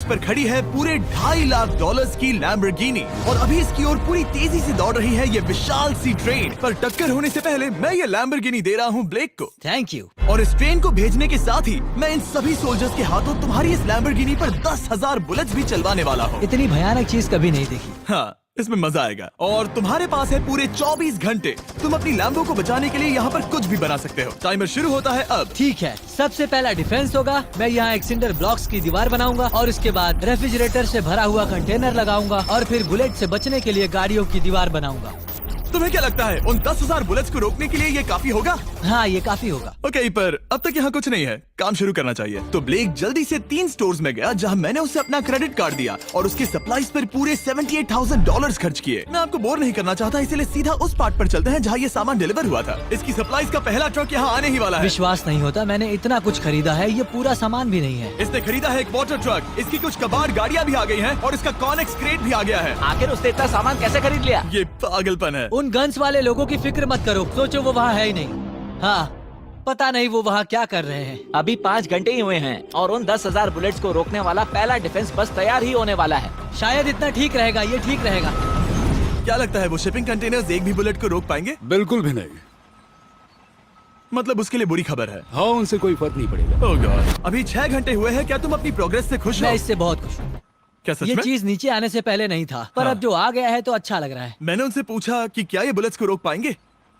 पर खड़ी है पूरे $2.5 लाख की लैम्बोर्गिनी और अभी इसकी ओर पूरी तेजी से दौड़ रही है ये विशाल सी ट्रेन। पर टक्कर होने से पहले मैं ये लैम्बोर्गिनी दे रहा हूँ ब्लेक को। Thank you. और इस ट्रेन को भेजने के साथ ही मैं इन सभी सोल्जर्स के हाथों तुम्हारी इस लैम्बोर्गिनी पर 10,000 बुलेट्स भी चलवाने वाला हूँ। इतनी भयानक चीज कभी नहीं देखी। हाँ, इसमें मजा आएगा। और तुम्हारे पास है पूरे 24 घंटे। तुम अपनी लैम्बो को बचाने के लिए यहाँ पर कुछ भी बना सकते हो। टाइमर शुरू होता है अब। ठीक है, सबसे पहला डिफेंस होगा। मैं यहाँ एक सिंडर ब्लॉक्स की दीवार बनाऊंगा और इसके बाद रेफ्रिजरेटर से भरा हुआ कंटेनर लगाऊंगा और फिर बुलेट से बचने के लिए गाड़ियों की दीवार बनाऊंगा। तुम्हें क्या लगता है उन 10,000 बुलेट्स को रोकने के लिए ये काफी होगा? हाँ, ये काफी होगा। ओके, पर अब तक यहाँ कुछ नहीं है, काम शुरू करना चाहिए। तो ब्लेक जल्दी से 3 स्टोर्स में गया जहाँ मैंने उसे अपना क्रेडिट कार्ड दिया और उसके सप्लाईज पर पूरे $78,000 खर्च किए। मैं आपको बोर नहीं करना चाहता, इसलिए सीधा उस पार्ट पर चलते हैं जहाँ ये सामान डिलीवर हुआ था। इसकी सप्लाईज का पहला ट्रक यहाँ आने ही वाला है। विश्वास नहीं होता, मैंने इतना कुछ खरीदा है, ये पूरा सामान भी नहीं है। इसने खरीदा है एक वाटर ट्रक, इसकी कुछ कबाड़ गाड़ियाँ भी आ गई हैं और इसका कॉनेक्स क्रेट भी आ गया है। आखिर उसने इतना सामान कैसे खरीद लिया? ये पागलपन है। उन गन्स वाले लोगों की फिक्र मत करो, सोचो वो वहाँ है ही नहीं। हाँ, पता नहीं वो वहाँ क्या कर रहे हैं। अभी 5 घंटे ही हुए हैं और उन 10,000 बुलेट्स को रोकने वाला पहला डिफेंस बस तैयार ही होने वाला है। शायद इतना ठीक रहेगा, ये ठीक रहेगा। क्या लगता है वो शिपिंग कंटेनर्स एक भी बुलेट को रोक पाएंगे? बिल्कुल भी नहीं। मतलब उसके लिए बुरी खबर है। हाँ, उनसे कोई फर्क नहीं पड़ेगा। ओह गॉड, अभी 6 घंटे हुए हैं। क्या तुम अपनी प्रोग्रेस से खुश हो? मैं इससे बहुत खुश हूँ। क्या सच ये में? चीज नीचे आने से पहले नहीं था, पर हाँ। अब जो आ गया है तो अच्छा लग रहा है। मैंने उनसे पूछा कि क्या ये बुलेट्स को रोक पाएंगे।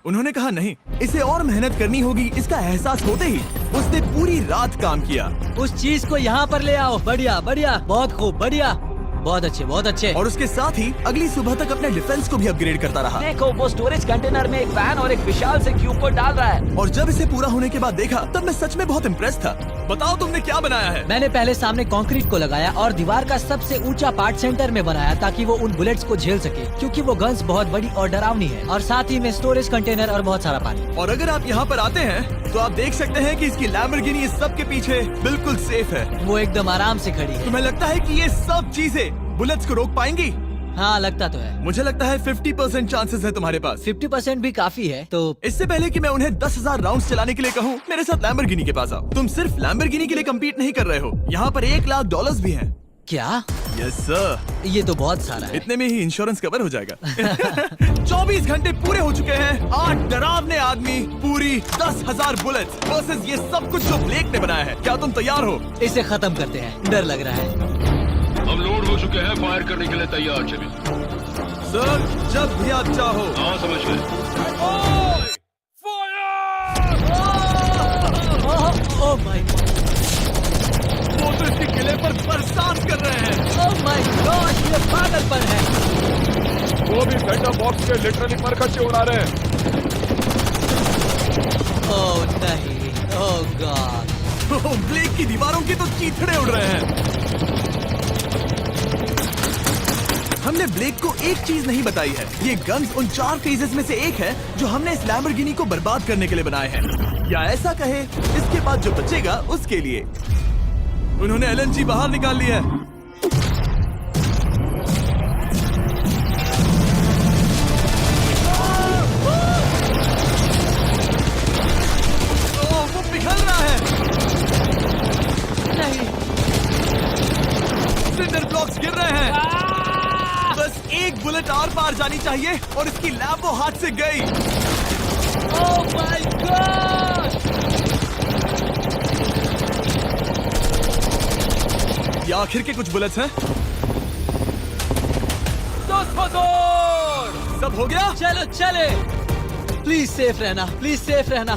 उन्होंने कहा नहीं, इसे और मेहनत करनी होगी। इसका एहसास होते ही उसने पूरी रात काम किया। उस चीज को यहाँ पर ले आओ। बढ़िया बढ़िया, बहुत खूब, बढ़िया, बहुत अच्छे, बहुत अच्छे। और उसके साथ ही अगली सुबह तक अपने डिफेंस को भी अपग्रेड करता रहा। देखो, वो स्टोरेज कंटेनर में एक वैन और एक विशाल से क्यूब को डाल रहा है। और जब इसे पूरा होने के बाद देखा तब मैं सच में बहुत इम्प्रेस था। बताओ तुमने क्या बनाया है? मैंने पहले सामने कंक्रीट को लगाया और दीवार का सबसे ऊंचा पार्ट सेंटर में बनाया ताकि वो उन बुलेट्स को झेल सके, क्योंकि वो गन्स बहुत बड़ी और डरावनी है। और साथ ही में स्टोरेज कंटेनर और बहुत सारा पानी। और अगर आप यहाँ पर आते हैं तो आप देख सकते हैं कि इसकी लैम्बोर्गिनी इस सब के पीछे बिल्कुल सेफ है। वो एकदम आराम से खड़ी है। तुम्हें लगता है कि ये सब चीजें बुलेट्स को रोक पाएंगी? हाँ, लगता तो है। मुझे लगता है 50% चांसेस है तुम्हारे पास। 50% भी काफी है। तो इससे पहले कि मैं उन्हें 10,000 राउंड्स चलाने के लिए कहूँ, मेरे साथ लैम्बोर्गिनी के पास आओ। तुम सिर्फ लैम्बोर्गिनी के लिए कम्पीट नहीं कर रहे हो, यहाँ पर $1 लाख भी हैं। क्या? Yes sir. ये तो बहुत सारा है। इतने में ही इंश्योरेंस कवर हो जाएगा। 24 घंटे पूरे हो चुके हैं। 8 डरावने आदमी, पूरी 10,000 बुलेट्स वर्सेस ये सब कुछ जो ब्लेक ने बनाया है। क्या तुम तैयार हो? इसे खत्म करते हैं, डर लग रहा है। हम लोड हो चुके हैं, फायर करने के लिए तैयार। चलिए सर, जब भी आप चाहो। हाँ, समझ गए। ओह माय गॉड, वो तो इसके किले पर बरसात कर रहे हैं। ओह माय गॉड, ये पागलपन है। वो भी सेटअप बॉक्स के लिटरली पर कच्चे उड़ा रहे हैं। ओह नहीं, ओह गॉड। ब्लेक की दीवारों के तो चीथड़े उड़ रहे हैं। हमने ब्लेक को एक चीज नहीं बताई है, ये गन्स उन 4 फेजेस में से एक है जो हमने इस लैम्बोर्गिनी को बर्बाद करने के लिए बनाए हैं। या ऐसा कहे, इसके बाद जो बचेगा उसके लिए। उन्होंने LNG बाहर निकाल लिया है। वो पिघल रहा है। नहीं, सिंडर ब्लॉक्स गिर रहे हैं। बस एक बुलेट और पार जानी चाहिए और इसकी लैम्बो हाथ से गई। Oh my God. ये आखिर के कुछ बुलेट्स हैं। सब हो गया? चलो चले। प्लीज सेफ रहना, प्लीज सेफ रहना।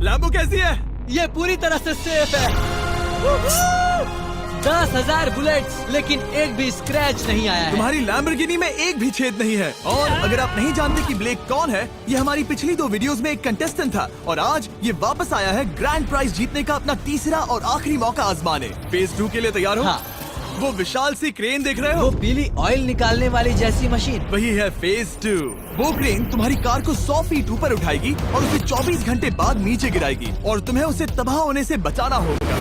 लैम्बो कैसी है? ये पूरी तरह से सेफ है। 10,000 बुलेट्स, लेकिन एक भी स्क्रैच नहीं आया है। तुम्हारी लैम्बोर्गिनी में एक भी छेद नहीं है। और अगर आप नहीं जानते कि ब्लेक कौन है, ये हमारी पिछली 2 वीडियोस में एक कंटेस्टेंट था और आज ये वापस आया है ग्रैंड प्राइज जीतने का अपना तीसरा और आखिरी मौका आजमाने। फेज 2 के लिए तैयार हो? हाँ। वो विशाल सी क्रेन देख रहे वो हो? पीली ऑयल निकालने वाली जैसी मशीन। वही है फेज 2। वो क्रेन तुम्हारी कार को 100 फीट ऊपर उठाएगी और उसे 24 घंटे बाद नीचे गिराएगी और तुम्हें उसे तबाह होने से बचाना होगा।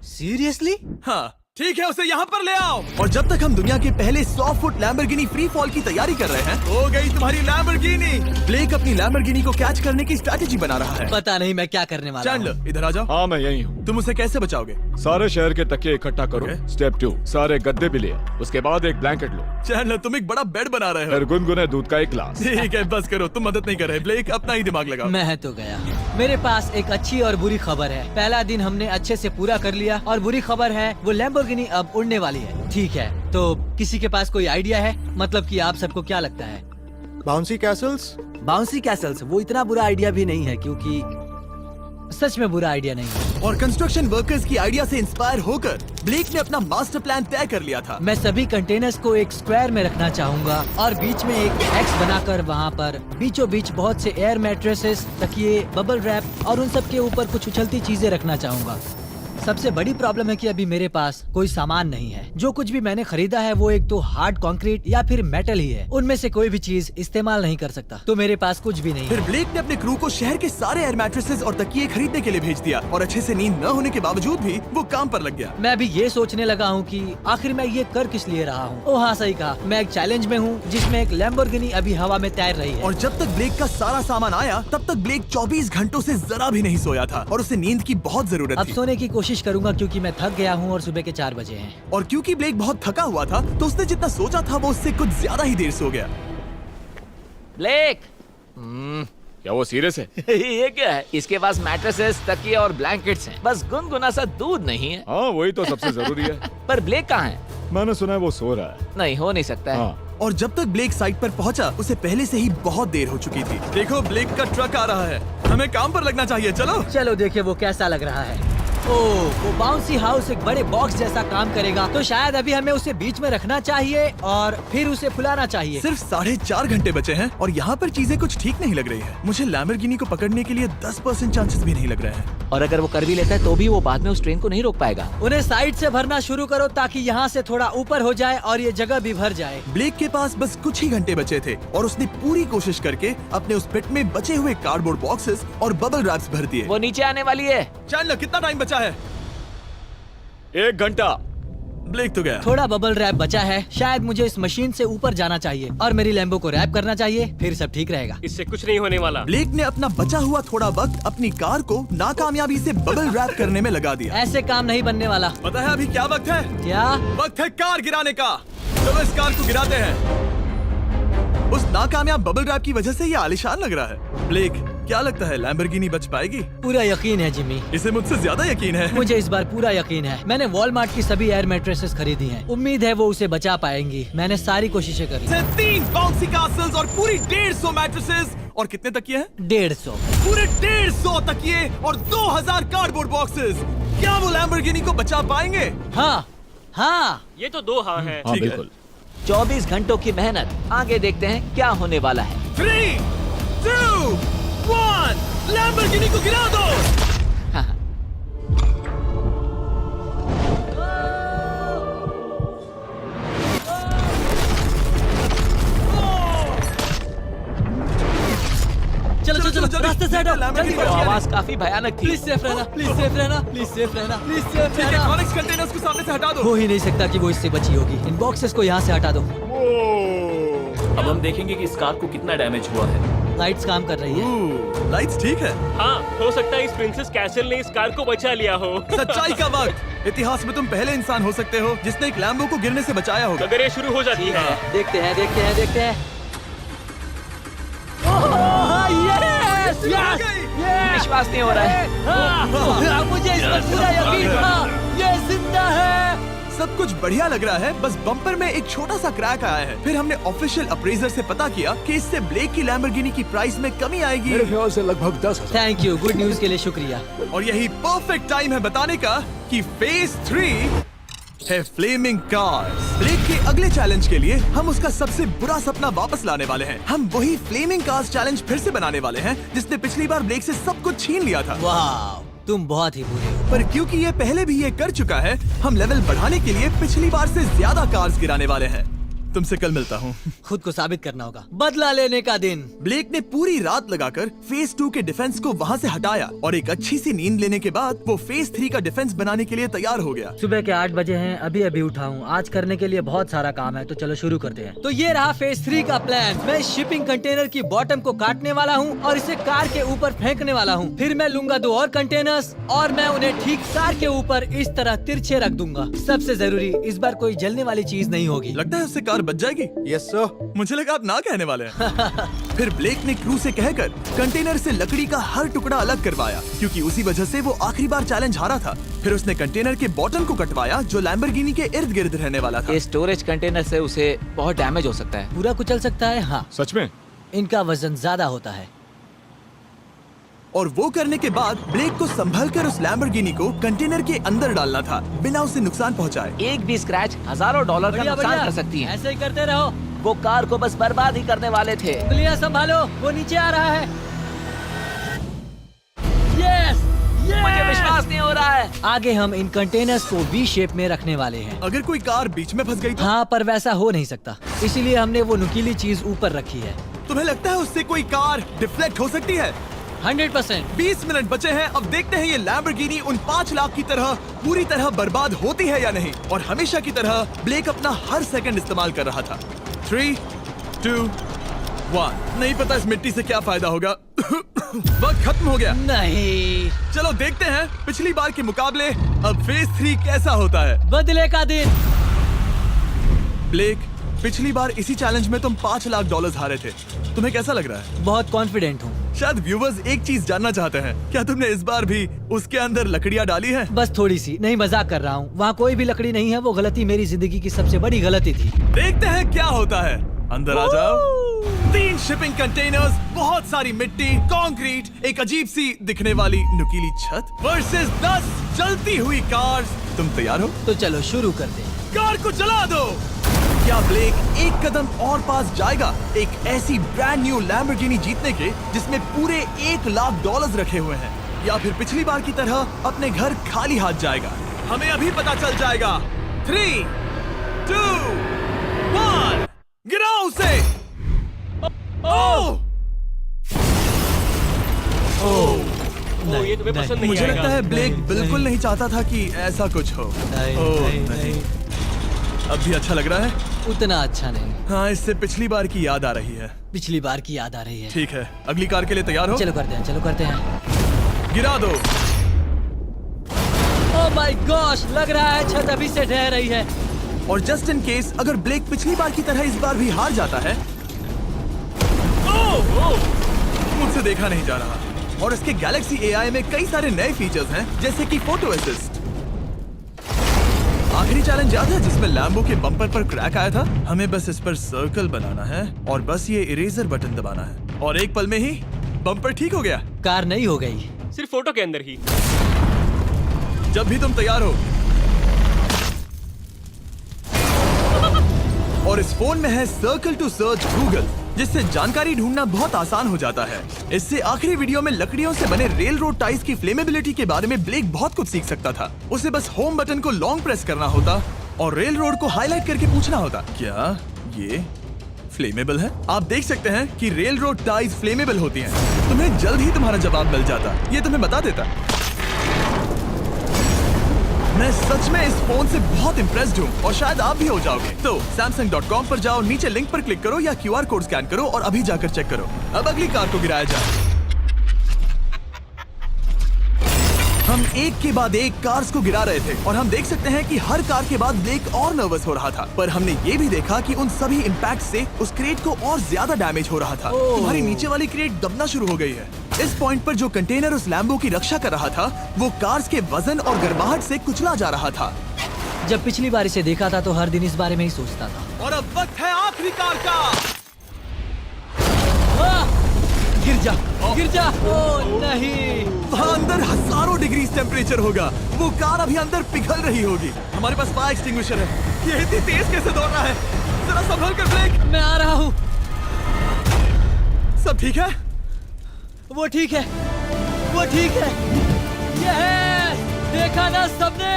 सीरियसली? हाँ, ठीक है, उसे यहाँ पर ले आओ। और जब तक हम दुनिया के पहले 100 फुट लैम्बोर्गिनी फ्री फॉल की तैयारी कर रहे हैं, हो गई तुम्हारी लैम्बोर्गिनी। ब्लेक अपनी लैम्बोर्गिनी को कैच करने की स्ट्रैटेजी बना रहा है। पता नहीं मैं क्या करने वाला हूँ। चैंडलर इधर आ जाओ। हाँ मैं यही हूँ। तुम उसे कैसे बचाओगे? सारे शहर के तकिए इकट्ठा करो। Okay. स्टेप 2, सारे गद्दे भी ले आओ। उसके बाद एक ब्लैंकेट लो। चैंडलर तुम एक बड़ा बेड बना रहे हो। फिर गुनगुने दूध का एक गिलास। ठीक है, बस करो, तुम मदद नहीं कर रहे। ब्लेक अपना ही दिमाग लगाओ। मैं तो गया। मेरे पास एक अच्छी और बुरी खबर है। पहला दिन हमने अच्छे से पूरा कर लिया और बुरी खबर है वो लैम्बोर्गिनी अब उड़ने वाली है। ठीक है, तो किसी के पास कोई आइडिया है? मतलब कि आप सबको क्या लगता है? Bouncy Castle's? बाउंसी कैसल्स वो इतना बुरा आइडिया भी नहीं है, क्योंकि सच में बुरा आइडिया नहीं है। और कंस्ट्रक्शन वर्कर्स की आइडिया से इंस्पायर होकर ब्लेक ने अपना मास्टर प्लान तय कर लिया था। मैं सभी कंटेनर्स को एक स्क्वायर में रखना चाहूंगा और बीच में एक एक्स बनाकर वहाँ पर बीचों बीच बहुत से एयर मैट्रेसेस, तकिए, बबल रैप और उन सब के ऊपर कुछ उछलती चीजें रखना चाहूंगा। सबसे बड़ी प्रॉब्लम है कि अभी मेरे पास कोई सामान नहीं है। जो कुछ भी मैंने खरीदा है वो एक तो हार्ड कंक्रीट या फिर मेटल ही है। उनमें से कोई भी चीज इस्तेमाल नहीं कर सकता, तो मेरे पास कुछ भी नहीं फिर है। ब्लेक ने अपने क्रू को शहर के सारे एयर मैट्रेसेस और तकिए खरीदने के लिए भेज दिया और अच्छे से नींद न होने के बावजूद भी वो काम पर लग गया। मैं अभी ये सोचने लगा हूँ कि आखिर मैं ये कर किस लिए रहा हूँ। ओह हाँ, सही कहा, मैं एक चैलेंज में हूँ जिसमें एक लैम्बोर्गिनी अभी हवा में तैर रही है। और जब तक ब्लेक का सारा सामान आया तब तक ब्लेक 24 घंटों से जरा भी नहीं सोया था और उसे नींद की बहुत जरूरत अब थी। सोने की कोशिश करूंगा क्योंकि मैं थक गया हूँ और सुबह के 4 बजे हैं। और क्योंकि ब्लेक बहुत थका हुआ था तो उसने जितना सोचा था वो उससे कुछ ज्यादा ही देर सो गया। ब्लेक क्या वो सीरियस है? ये क्या है? इसके पास मैट्रेसेस, तकिए और ब्लैंकेट्स हैं। बस गुनगुना सा दूध नहीं है। हाँ वही तो सबसे जरूरी है। पर ब्लेक कहाँ है? मैंने सुना है वो सो रहा है। नहीं, हो नहीं सकता है। हाँ और जब तक ब्लेक साइट पर पहुंचा उसे पहले से ही बहुत देर हो चुकी थी। देखो ब्लेक का ट्रक आ रहा है, हमें काम पर लगना चाहिए। चलो चलो देखिए वो कैसा लग रहा है। ओह, वो बाउंसी हाउस एक बड़े बॉक्स जैसा काम करेगा, तो शायद अभी हमें उसे बीच में रखना चाहिए और फिर उसे फुलाना चाहिए। सिर्फ 4.5 घंटे बचे हैं और यहाँ पर चीजें कुछ ठीक नहीं लग रही है। मुझे लैम्बोर्गिनी को पकड़ने के लिए 10% चांसेस भी नहीं लग रहे हैं। और अगर वो कर भी लेता है तो भी वो बाद में उस ट्रेन को नहीं रोक पाएगा। उन्हें साइड से भरना शुरू करो ताकि यहाँ से थोड़ा ऊपर हो जाए और ये जगह भी भर जाए। ब्लेक के पास बस कुछ ही घंटे बचे थे और उसने पूरी कोशिश करके अपने उस पिट में बचे हुए कार्डबोर्ड बॉक्सेस और बबल रैप्स भर दिए। वो नीचे आने वाली है। चैंडलर कितना टाइम बचा है? 1 घंटा। ब्लेक तो गया। थोड़ा बबल रैप बचा है। शायद मुझे इस मशीन से ऊपर जाना चाहिए और मेरी लैम्बो को रैप करना चाहिए, फिर सब ठीक रहेगा। इससे कुछ नहीं होने वाला। ब्लेक ने अपना बचा हुआ थोड़ा वक्त अपनी कार को नाकामयाबी से बबल रैप करने में लगा दिया। ऐसे काम नहीं बनने वाला। पता है अभी क्या वक्त है? क्या? वक्त है कार गिराने का। चलो इस कार को गिराते हैं। उस नाकामयाब बबल रैप की वजह से ये आलीशान लग रहा है। ब्लेक क्या लगता है लैम्बोर्गिनी बच पाएगी? पूरा यकीन है जिमी, इसे मुझसे ज्यादा यकीन है। मुझे इस बार पूरा यकीन है। मैंने वॉलमार्ट की सभी एयर मैट्रेसेस खरीदी हैं। उम्मीद है वो उसे बचा पाएंगी। मैंने सारी कोशिशें करी। 3 बाउंसी कैसल्स और पूरी 150 मैट्रेसेस और कितने तकिए हैं? 150। पूरे 150 तकिए और 2000 कार्डबोर्ड बॉक्सेस। क्या वो लैम्बोर्गिनी को बचा पाएंगे? हाँ हाँ, ये तो 2 हाँ है। हाँ ठीक है। बिल्कुल। 24 घंटों की मेहनत। आगे देखते हैं क्या होने वाला है। 3, 2, 1 लैम्बोर्गिनी को गिरा दो। चलो चलो चलो, रास्ते से हटो। जल्दी वो करो। आवाज काफी भयानक थी। प्लीज सेफ रहना, प्लीज सेफ रहना, प्लीज सेफ रहना, प्लीज सेफ ठीक है, रहना। कॉनिक्स कंटेनर्स को सामने से हटा दो। हो ही नहीं सकता कि वो इससे बची होगी। इन बॉक्सेस को यहाँ से हटा दो। अब हम देखेंगे कि इस कार को कितना डैमेज हुआ है। लाइट्स काम कर रही है। लाइट्स ठीक है। हाँ, हो सकता है इस प्रिंसेस कैसल ने इस कार को बचा लिया हो। सच्चाई का वक्त। इतिहास में तुम पहले इंसान हो सकते हो जिसने एक लैम्बो को गिरने से बचाया होगा। अगर ये शुरू हो जाती है। देखते हैं देखते हैं देखते हैं। ओह, yes, yes, yes, विश्वास नहीं हो रहा है। हाँ, मुझे इस पर पूरा यकीन था। ये जिंदा है। सब कुछ बढ़िया लग रहा है, बस बम्पर में एक छोटा सा क्रैक आया है। फिर हमने ऑफिशियल अप्रेजर से पता किया कि इससे ब्लेक की लैम्बोर्गिनी की प्राइस में कमी आएगी। मेरे ख्याल से लगभग 10,000। थैंक यू, गुड न्यूज के लिए शुक्रिया। और यही परफेक्ट टाइम है बताने का कि फेज 3 है फ्लेमिंग कार्स। ब्लेक के अगले चैलेंज के लिए हम उसका सबसे बुरा सपना वापस लाने वाले हैं। हम वही फ्लेमिंग कार्स चैलेंज फिर से बनाने वाले हैं जिसने पिछली बार ब्लेक से सब कुछ छीन लिया था। वाह, तुम बहुत ही बुरे हो। पर क्योंकि ये पहले भी ये कर चुका है, हम लेवल बढ़ाने के लिए पिछली बार से ज्यादा कार्स गिराने वाले हैं। तुमसे कल मिलता हूँ। खुद को साबित करना होगा। बदला लेने का दिन। ब्लेक ने पूरी रात लगाकर फेज 2 के डिफेंस को वहाँ से हटाया और एक अच्छी सी नींद लेने के बाद वो फेज 3 का डिफेंस बनाने के लिए तैयार हो गया। सुबह के 8 बजे हैं, अभी अभी उठा हूँ। आज करने के लिए बहुत सारा काम है, तो चलो शुरू करते हैं। तो ये रहा फेज 3 का प्लान। मैं शिपिंग कंटेनर की बॉटम को काटने वाला हूँ और इसे कार के ऊपर फेंकने वाला हूँ। फिर मैं लूंगा 2 और कंटेनर्स और मैं उन्हें ठीक कार के ऊपर इस तरह तिरछे रख दूंगा। सबसे जरूरी, इस बार कोई जलने वाली चीज नहीं होगी। लगता है उससे कार बच जाएगी। Yes sir. मुझे लगा आप ना कहने वाले हैं। फिर ब्लेक ने क्रू से कहकर कंटेनर से लकड़ी का हर टुकड़ा अलग करवाया, क्योंकि उसी वजह से वो आखिरी बार चैलेंज हारा था। फिर उसने कंटेनर के बॉटम को कटवाया जो लैम्बोर्गिनी के इर्द गिर्द रहने वाला था। ये स्टोरेज कंटेनर से उसे बहुत डैमेज हो सकता है। पूरा कुचल सकता है। हाँ, सच में? इनका वजन ज्यादा होता है। और वो करने के बाद ब्लेक को संभलकर उस लैम्बोर्गिनी को कंटेनर के अंदर डालना था बिना उसे नुकसान पहुंचाए। एक भी स्क्रैच हजारों डॉलर का नुकसान कर सकती है। ऐसे ही करते रहो। वो कार को बस बर्बाद ही करने वाले थे। उंगलियां संभालो, वो नीचे आ रहा है। यस, मुझे विश्वास नहीं हो रहा है। आगे हम इन कंटेनर्स को वी शेप में रखने वाले हैं। अगर कोई कार बीच में फंस गई तो? हाँ, पर वैसा हो नहीं सकता, इसीलिए हमने वो नुकीली चीज ऊपर रखी है। तुम्हें लगता है उससे कोई कार डिफ्लेक्ट हो सकती है? 100%। 20 मिनट बचे हैं। अब देखते हैं ये लैम्बोर्गिनी उन 5 लाख की तरह पूरी तरह बर्बाद होती है या नहीं। और हमेशा की तरह ब्लेक अपना हर सेकंड इस्तेमाल कर रहा था। 3, 2, 1। नहीं पता इस मिट्टी से क्या फायदा होगा। वक्त खत्म हो गया। नहीं, चलो देखते हैं पिछली बार के मुकाबले अब फेज 3 कैसा होता है। बदले का दिन। ब्लेक, पिछली बार इसी चैलेंज में तुम $5 लाख हारे थे। तुम्हें कैसा लग रहा है? बहुत कॉन्फिडेंट हूँ। शायद व्यूवर्स एक चीज जानना चाहते हैं, क्या तुमने इस बार भी उसके अंदर लकड़ियाँ डाली हैं? बस थोड़ी सी, नहीं मजाक कर रहा हूँ। वहाँ कोई भी लकड़ी नहीं है। वो गलती मेरी जिंदगी की सबसे बड़ी गलती थी। देखते हैं क्या होता है। अंदर आ जाओ। 3 शिपिंग कंटेनर्स, बहुत सारी मिट्टी, कंक्रीट, एक अजीब सी दिखने वाली नुकीली छत वर्सेस 10 जलती हुई कार्स। तुम तैयार हो? तो चलो शुरू करते हैं। कार को जला दो। क्या ब्लेक एक कदम और पास जाएगा एक ऐसी ब्रांड न्यू लैम्बोर्गिनी जीतने के जिसमें पूरे $1 लाख रखे हुए हैं, या फिर पिछली बार की तरह अपने घर खाली हाथ जाएगा? हमें अभी पता चल जाएगा। 3, 2, 1, गिराओ उसे। ओ, ये तुम्हें पसंद नहीं मुझे आएगा। लगता है ब्लेक नहीं, बिल्कुल नहीं। नहीं चाहता था कि ऐसा कुछ हो। नहीं, ओह, नहीं, नहीं। अब भी अच्छा लग रहा है? उतना अच्छा नहीं। हाँ, इससे पिछली बार की याद आ रही है। पिछली बार की याद आ रही है। ठीक है, अगली कार के लिए तैयार हो? चलो करते हैं, चलो करते हैं। गिरा दो। ओह माय गॉश, लग रहा है छत अभी से ढह रही है। और जस्ट इन केस अगर ब्लेक पिछली बार की तरह इस बार भी हार जाता है, मुझसे देखा नहीं जा रहा। और इसके गैलेक्सी एआई में कई सारे नए फीचर्स हैं, जैसे कि फोटो असिस्ट। आखिरी चैलेंज याद है जिसमें लैम्बो के बम्पर पर क्रैक आया था? हमें बस इस पर सर्कल बनाना है और बस ये इरेजर बटन दबाना है और एक पल में ही बम्पर ठीक हो गया। कार नहीं हो गई, सिर्फ फोटो के अंदर ही। जब भी तुम तैयार हो। और इस फोन में है सर्कल टू सर्च गूगल, जिससे जानकारी ढूंढना बहुत आसान हो जाता है। इससे आखिरी वीडियो में लकड़ियों से बने रेल रोड टाइज की फ्लेमेबिलिटी के बारे में ब्लेक बहुत कुछ सीख सकता था। उसे बस होम बटन को लॉन्ग प्रेस करना होता और रेल रोड को हाईलाइट करके पूछना होता, क्या ये फ्लेमेबल है? आप देख सकते हैं कि रेल रोड टाइज फ्लेमेबल होती हैं। तुम्हें जल्द ही तुम्हारा जवाब मिल जाता, ये तुम्हें बता देता। मैं सच में इस फोन से बहुत इम्प्रेस्ड हूँ और शायद आप भी हो जाओगे। तो Samsung.com पर जाओ, नीचे लिंक पर क्लिक करो या QR कोड स्कैन करो और अभी जाकर चेक करो। अब अगली कार को गिराया जाए। हम एक के बाद एक कार्स को गिरा रहे थे और हम देख सकते हैं कि हर कार के बाद ब्लेक और नर्वस हो रहा था, पर हमने ये भी देखा कि उन सभी इम्पैक्ट से उस क्रेट को और ज्यादा डैमेज हो रहा था। तुम्हारी नीचे वाली क्रेट दबना शुरू हो गई है। इस पॉइंट पर जो कंटेनर उस लैम्बो की रक्षा कर रहा था, वो कार्स के वजन और गर्माहट से कुचला जा रहा था। जब पिछली बार इसे देखा था तो हर दिन इस बारे में ही सोचता था। और अब वक्त है आखिरी कार का। गिर जा, गिर जा। ओह नहीं, वहाँ अंदर हजारों डिग्री टेम्परेचर होगा। वो कार अभी अंदर पिघल रही होगी। हमारे पास फायर एक्सटिंग्विशर है। ये इतनी तेज कैसे दौड़ रहा है? जरा संभल कर ब्लेक। मैं आ रहा हूँ। सब ठीक है? वो ठीक है, वो ठीक है। ये है, देखा ना सबने?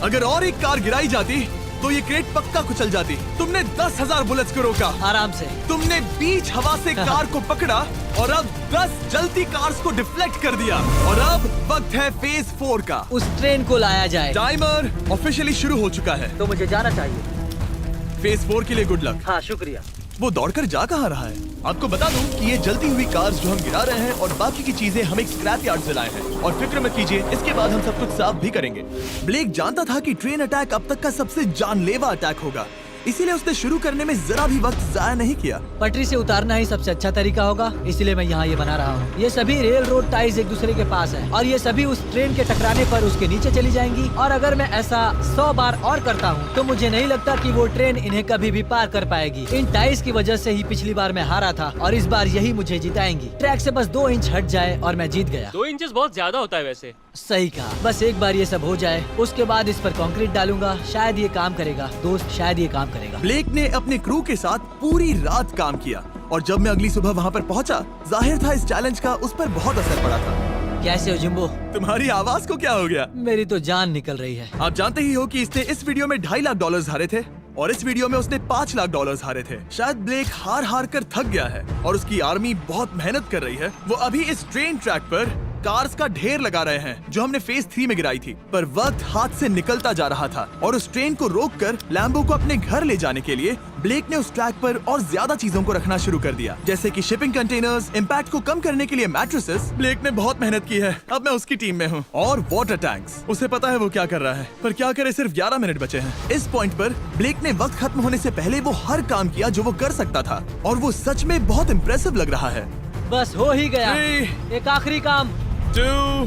अगर और एक कार गिराई जाती तो ये क्रेट पक्का कुचल जाती। तुमने 10,000 बुलेट्स को रोका, आराम से। तुमने बीच हवा से कार को पकड़ा और अब 10 जलती कार्स को डिफ्लेक्ट कर दिया। और अब वक्त है फेज 4 का। उस ट्रेन को लाया जाए। टाइमर ऑफिशियली शुरू हो चुका है। तो मुझे जाना चाहिए। फेज 4 के लिए गुड लक। हाँ, शुक्रिया। वो दौड़कर जा कहाँ रहा है? आपको बता दूं कि ये जलती हुई कार्स जो हम गिरा रहे हैं और बाकी की चीजें हम एक स्क्रैप यार्ड से लाए हैं। और फिक्र मत कीजिए, इसके बाद हम सब कुछ साफ भी करेंगे। ब्लेक जानता था कि ट्रेन अटैक अब तक का सबसे जानलेवा अटैक होगा, इसीलिए उसने शुरू करने में जरा भी वक्त जाया नहीं किया। पटरी से उतारना ही सबसे अच्छा तरीका होगा, इसलिए मैं यहाँ ये बना रहा हूँ। ये सभी रेल रोड टाइज एक दूसरे के पास है और ये सभी उस ट्रेन के टकराने पर उसके नीचे चली जाएंगी। और अगर मैं ऐसा 100 बार और करता हूँ तो मुझे नहीं लगता कि वो ट्रेन इन्हें कभी भी पार कर पाएगी। इन टाइज की वजह से ही पिछली बार मैं हारा था और इस बार यही मुझे जिताएंगी। ट्रैक से बस 2 इंच हट जाए और मैं जीत गया। 2 इंचेस बहुत ज्यादा होता है वैसे। सही कहा। बस एक बार ये सब हो जाए, उसके बाद इस पर कंक्रीट डालूंगा। शायद ये काम करेगा दोस्त, शायद ये काम करेगा। ब्लेक ने अपने क्रू के साथ पूरी रात काम किया और जब मैं अगली सुबह वहाँ पर पहुँचा, जाहिर था इस चैलेंज का उस पर बहुत असर पड़ा था। कैसे हो जिम्बो? तुम्हारी आवाज को क्या हो गया? मेरी तो जान निकल रही है। आप जानते ही हो कि इसने इस वीडियो में $2.5 लाख हारे थे और इस वीडियो में उसने $5 लाख हारे थे। शायद ब्लेक हार हार कर थक गया है और उसकी आर्मी बहुत मेहनत कर रही है। वो अभी इस ट्रेन ट्रैक पर कार्स का ढेर लगा रहे हैं जो हमने फेज 3 में गिराई थी। पर वक्त हाथ से निकलता जा रहा था और उस ट्रेन को रोककर लैम्बो को अपने घर ले जाने के लिए ब्लेक ने उस ट्रैक पर और ज्यादा चीजों को रखना शुरू कर दिया, जैसे कि शिपिंग कंटेनर्स, इम्पैक्ट को कम करने के लिए मैट्रेसेस। ब्लेक ने बहुत मेहनत की है, अब मैं उसकी टीम में हूँ। और वाटर टैंक्स, उसे पता है वो क्या कर रहा है, पर क्या करे, सिर्फ 11 मिनट बचे हैं। इस पॉइंट पर ब्लेक ने वक्त खत्म होने से पहले वो हर काम किया जो वो कर सकता था और वो सच में बहुत इम्प्रेसिव लग रहा है। बस हो ही गया। 3, एक आखिरी काम। 2,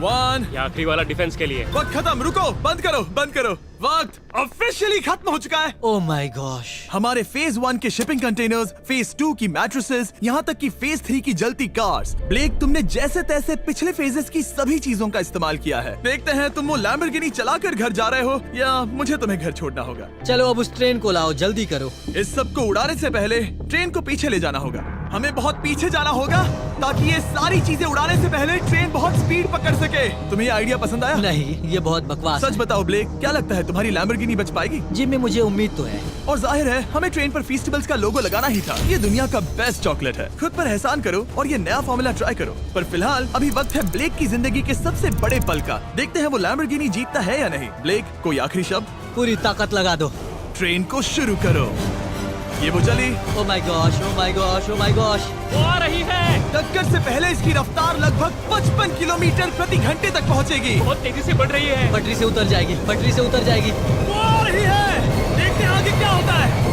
1। ये आखिरी वाला डिफेंस के लिए। वक्त खत्म, रुको, बंद करो, बंद करो। वक्त ऑफिशियली खत्म हो चुका है। Oh my gosh. हमारे फेज 1 के शिपिंग कंटेनर्स, फेज 2 की मैट्रेसेस, यहाँ तक कि फेज 3 की जलती कार्स। ब्लेक, तुमने जैसे तैसे पिछले फेजेस की सभी चीजों का इस्तेमाल किया है। देखते हैं तुम वो लैम्बोर्गिनी चलाकर घर जा रहे हो या मुझे तुम्हें घर छोड़ना होगा। चलो अब उस ट्रेन को लाओ, जल्दी करो। इस सब को उड़ाने से पहले ट्रेन को पीछे ले जाना होगा। हमें बहुत पीछे जाना होगा ताकि ये सारी चीजें उड़ाने से पहले ट्रेन बहुत स्पीड पकड़ सके। तुम्हें ये आइडिया पसंद आया? नहीं, ये बहुत बकवास सच है। बताओ ब्लेक, क्या लगता है तुम्हारी लैम्बोर्गिनी बच पाएगी? जिम्मी, मुझे उम्मीद तो है। और जाहिर है हमें ट्रेन पर फेस्टिवल्स का लोगो लगाना ही था। ये दुनिया का बेस्ट चॉकलेट है। खुद पर एहसान करो और ये नया फॉर्मूला ट्राई करो। पर फिलहाल अभी वक्त है ब्लेक की जिंदगी के सबसे बड़े पल का। देखते हैं वो लैम्बोर्गिनी जीतता है या नहीं। ब्लेक, कोई आखिरी शब्द? पूरी ताकत लगा दो। ट्रेन को शुरू करो। ये वो चली। Oh my gosh, oh my gosh, oh my gosh. वो आ रही है। टक्कर से पहले इसकी रफ्तार लगभग 55 किलोमीटर प्रति घंटे तक पहुंचेगी। बहुत तेजी से बढ़ रही है। पटरी से उतर जाएगी, पटरी से उतर जाएगी। वो आ रही है। देखते हैं आगे क्या होता है।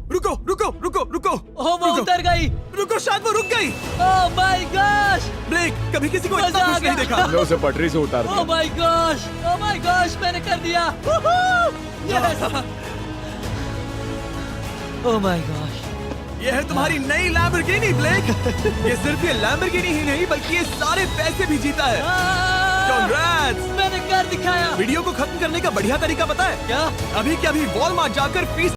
रुको रुको रुको रुको। ओह, वो रुको। उतर गई। रुको, शायद वो रुक गई। Oh my gosh. ब्लेक, कभी किसी को इतना मजा आ खुश नहीं गया। देखा। हमने उसे पटरी से उतार ओह दिया। My gosh, oh my gosh, मैंने कर दिया। यस। Oh my gosh. ये है तुम्हारी नई लैम्बोर्गिनी ब्लेक। ये सिर्फ ये लैम्बोर्गिनी ही नहीं बल्कि ये सारे पैसे भी जीता है। Congrats! मैंने कर दिखाया। वीडियो को खत्म करने का बढ़िया तरीका पता है क्या? अभी के अभी वॉलमार्ट जाकर फीस